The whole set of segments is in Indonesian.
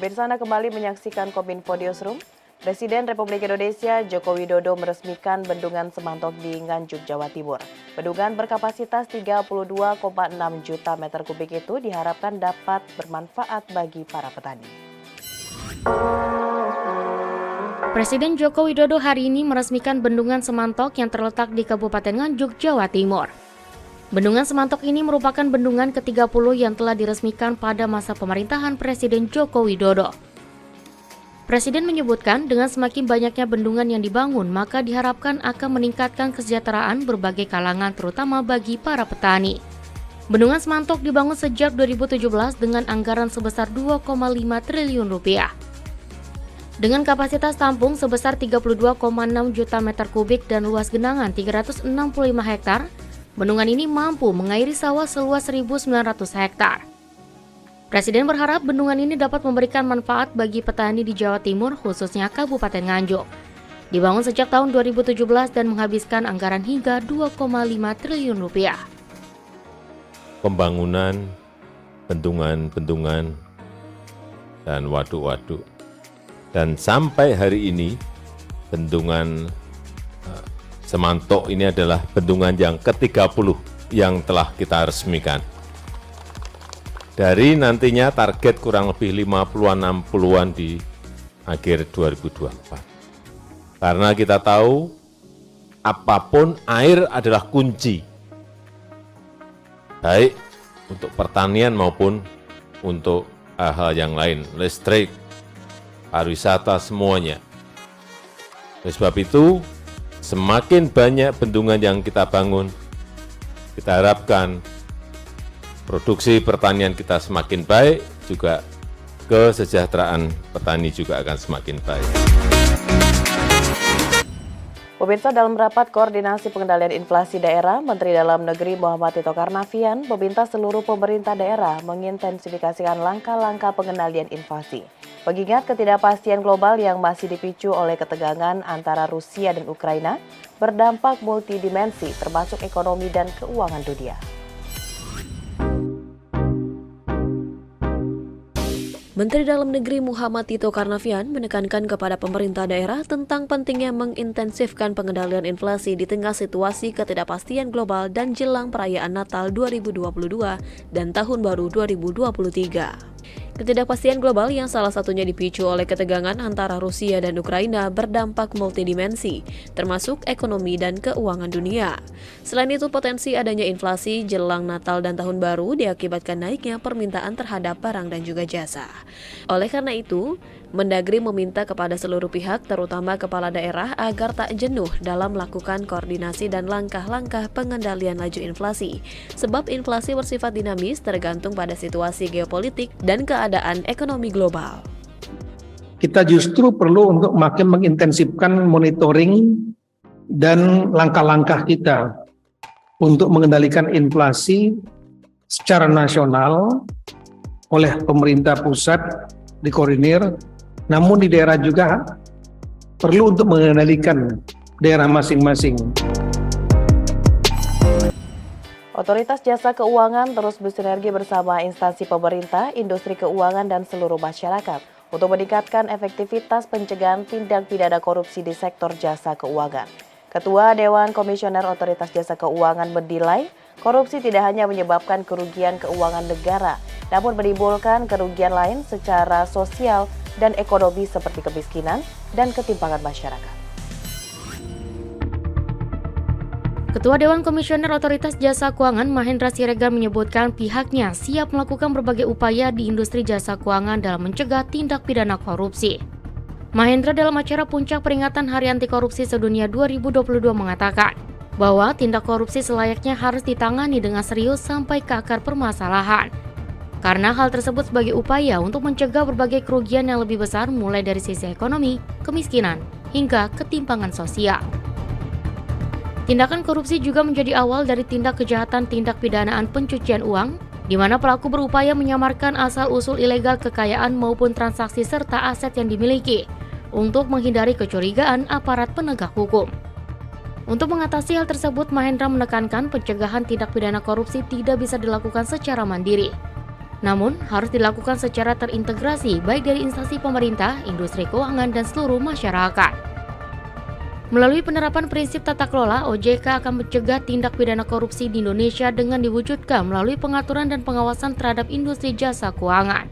Pemirsa, Anda kembali menyaksikan Kominfo Newsroom. Presiden Republik Indonesia Joko Widodo meresmikan Bendungan Semantok di Nganjuk, Jawa Timur. Bendungan berkapasitas 32,6 juta meter kubik itu diharapkan dapat bermanfaat bagi para petani. Presiden Joko Widodo hari ini meresmikan Bendungan Semantok yang terletak di Kabupaten Nganjuk, Jawa Timur. Bendungan Semantok ini merupakan bendungan ke-30 yang telah diresmikan pada masa pemerintahan Presiden Joko Widodo. Presiden menyebutkan dengan semakin banyaknya bendungan yang dibangun, maka diharapkan akan meningkatkan kesejahteraan berbagai kalangan terutama bagi para petani. Bendungan Semantok dibangun sejak 2017 dengan anggaran sebesar 2,5 triliun rupiah. Dengan kapasitas tampung sebesar 32,6 juta meter kubik dan luas genangan 365 hektar, bendungan ini mampu mengairi sawah seluas 1.900 hektar. Presiden berharap bendungan ini dapat memberikan manfaat bagi petani di Jawa Timur, khususnya Kabupaten Nganjuk. Dibangun sejak tahun 2017 dan menghabiskan anggaran hingga 2,5 triliun rupiah. Pembangunan bendungan-bendungan dan waduk-waduk. Dan sampai hari ini, bendungan Semantok ini adalah bendungan yang ke-30 yang telah kita resmikan. Dari nantinya target kurang lebih 50-an 60-an di akhir 2024. Karena kita tahu apapun air adalah kunci. Baik untuk pertanian maupun untuk hal-hal yang lain, listrik, pariwisata, semuanya. Oleh sebab itu, semakin banyak bendungan yang kita bangun, kita harapkan produksi pertanian kita semakin baik, juga kesejahteraan petani juga akan semakin baik. Pemirsa, dalam rapat koordinasi pengendalian inflasi daerah, Menteri Dalam Negeri Muhammad Tito Karnavian meminta seluruh pemerintah daerah mengintensifikasikan langkah-langkah pengendalian inflasi. Mengingat ketidakpastian global yang masih dipicu oleh ketegangan antara Rusia dan Ukraina berdampak multidimensi termasuk ekonomi dan keuangan dunia. Menteri Dalam Negeri Muhammad Tito Karnavian menekankan kepada pemerintah daerah tentang pentingnya mengintensifkan pengendalian inflasi di tengah situasi ketidakpastian global dan jelang perayaan Natal 2022 dan Tahun Baru 2023. Ketidakpastian global yang salah satunya dipicu oleh ketegangan antara Rusia dan Ukraina berdampak multidimensi, termasuk ekonomi dan keuangan dunia. Selain itu, potensi adanya inflasi jelang Natal dan Tahun Baru diakibatkan naiknya permintaan terhadap barang dan juga jasa. Oleh karena itu, Mendagri meminta kepada seluruh pihak, terutama kepala daerah, agar tak jenuh dalam melakukan koordinasi dan langkah-langkah pengendalian laju inflasi. Sebab inflasi bersifat dinamis tergantung pada situasi geopolitik dan keadaan ekonomi global. Kita justru perlu untuk makin mengintensifkan monitoring dan langkah-langkah kita untuk mengendalikan inflasi secara nasional oleh pemerintah pusat dikoordinir. Namun di daerah juga perlu untuk mengendalikan daerah masing-masing. Otoritas Jasa Keuangan terus bersinergi bersama instansi pemerintah, industri keuangan, dan seluruh masyarakat untuk meningkatkan efektivitas pencegahan tindak pidana korupsi di sektor jasa keuangan. Ketua Dewan Komisioner Otoritas Jasa Keuangan menilai korupsi tidak hanya menyebabkan kerugian keuangan negara, namun menimbulkan kerugian lain secara sosial dan ekonomi seperti kemiskinan dan ketimpangan masyarakat. Ketua Dewan Komisioner Otoritas Jasa Keuangan Mahendra Siregar menyebutkan pihaknya siap melakukan berbagai upaya di industri jasa keuangan dalam mencegah tindak pidana korupsi. Mahendra dalam acara Puncak Peringatan Hari Anti Korupsi Sedunia 2022 mengatakan bahwa tindak korupsi selayaknya harus ditangani dengan serius sampai ke akar permasalahan. Karena hal tersebut sebagai upaya untuk mencegah berbagai kerugian yang lebih besar mulai dari sisi ekonomi, kemiskinan, hingga ketimpangan sosial. Tindakan korupsi juga menjadi awal dari tindak kejahatan tindak pidanaan pencucian uang, di mana pelaku berupaya menyamarkan asal-usul ilegal kekayaan maupun transaksi serta aset yang dimiliki untuk menghindari kecurigaan aparat penegak hukum. Untuk mengatasi hal tersebut, Mahendra menekankan pencegahan tindak pidana korupsi tidak bisa dilakukan secara mandiri. Namun, harus dilakukan secara terintegrasi baik dari instansi pemerintah, industri keuangan, dan seluruh masyarakat. Melalui penerapan prinsip tata kelola, OJK akan mencegah tindak pidana korupsi di Indonesia dengan diwujudkan melalui pengaturan dan pengawasan terhadap industri jasa keuangan,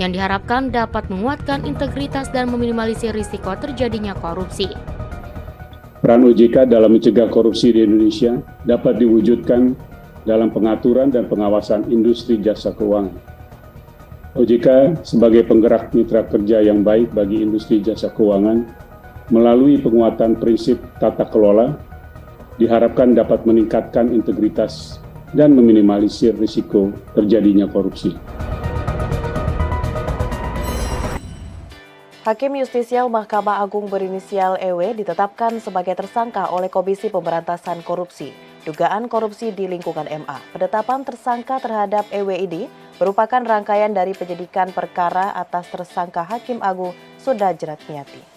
yang diharapkan dapat menguatkan integritas dan meminimalisir risiko terjadinya korupsi. Peran OJK dalam mencegah korupsi di Indonesia dapat diwujudkan dalam pengaturan dan pengawasan industri jasa keuangan. OJK sebagai penggerak mitra kerja yang baik bagi industri jasa keuangan melalui penguatan prinsip tata kelola diharapkan dapat meningkatkan integritas dan meminimalisir risiko terjadinya korupsi. Hakim Justisial Mahkamah Agung berinisial EW ditetapkan sebagai tersangka oleh Komisi Pemberantasan Korupsi, dugaan korupsi di lingkungan MA. Penetapan tersangka terhadap EW ini merupakan rangkaian dari penyidikan perkara atas tersangka Hakim Agung Sudajrat Miati.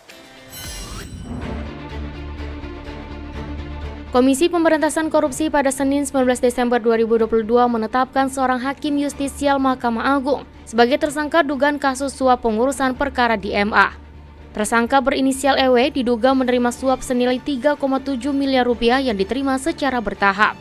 Komisi Pemberantasan Korupsi pada Senin 19 Desember 2022 menetapkan seorang hakim justisial Mahkamah Agung sebagai tersangka dugaan kasus suap pengurusan perkara di MA. Tersangka berinisial EW diduga menerima suap senilai 3,7 miliar rupiah yang diterima secara bertahap.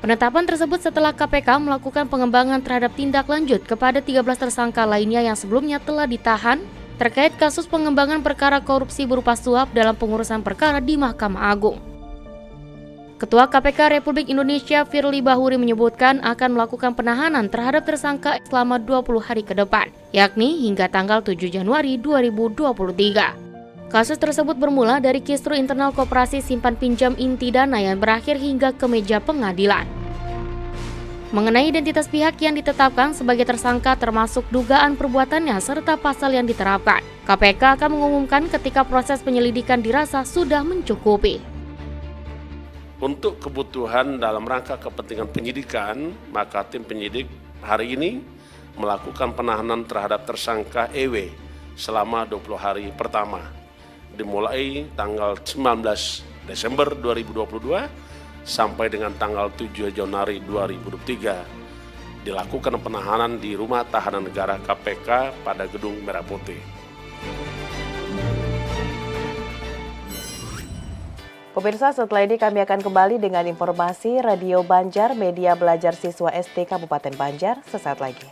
Penetapan tersebut setelah KPK melakukan pengembangan terhadap tindak lanjut kepada 13 tersangka lainnya yang sebelumnya telah ditahan terkait kasus pengembangan perkara korupsi berupa suap dalam pengurusan perkara di Mahkamah Agung. Ketua KPK Republik Indonesia Firly Bahuri menyebutkan akan melakukan penahanan terhadap tersangka selama 20 hari ke depan, yakni hingga tanggal 7 Januari 2023. Kasus tersebut bermula dari kisru internal Koperasi Simpan Pinjam Inti Dana yang berakhir hingga ke meja pengadilan. Mengenai identitas pihak yang ditetapkan sebagai tersangka termasuk dugaan perbuatannya serta pasal yang diterapkan, KPK akan mengumumkan ketika proses penyelidikan dirasa sudah mencukupi. Untuk kebutuhan dalam rangka kepentingan penyidikan, maka tim penyidik hari ini melakukan penahanan terhadap tersangka EW selama 20 hari pertama, dimulai tanggal 19 Desember 2022 sampai dengan tanggal 7 Januari 2023. Dilakukan penahanan di Rumah Tahanan Negara KPK pada Gedung Merah Putih. Pemirsa, setelah ini kami akan kembali dengan informasi Radio Banjar, media belajar siswa SD Kabupaten Banjar sesaat lagi.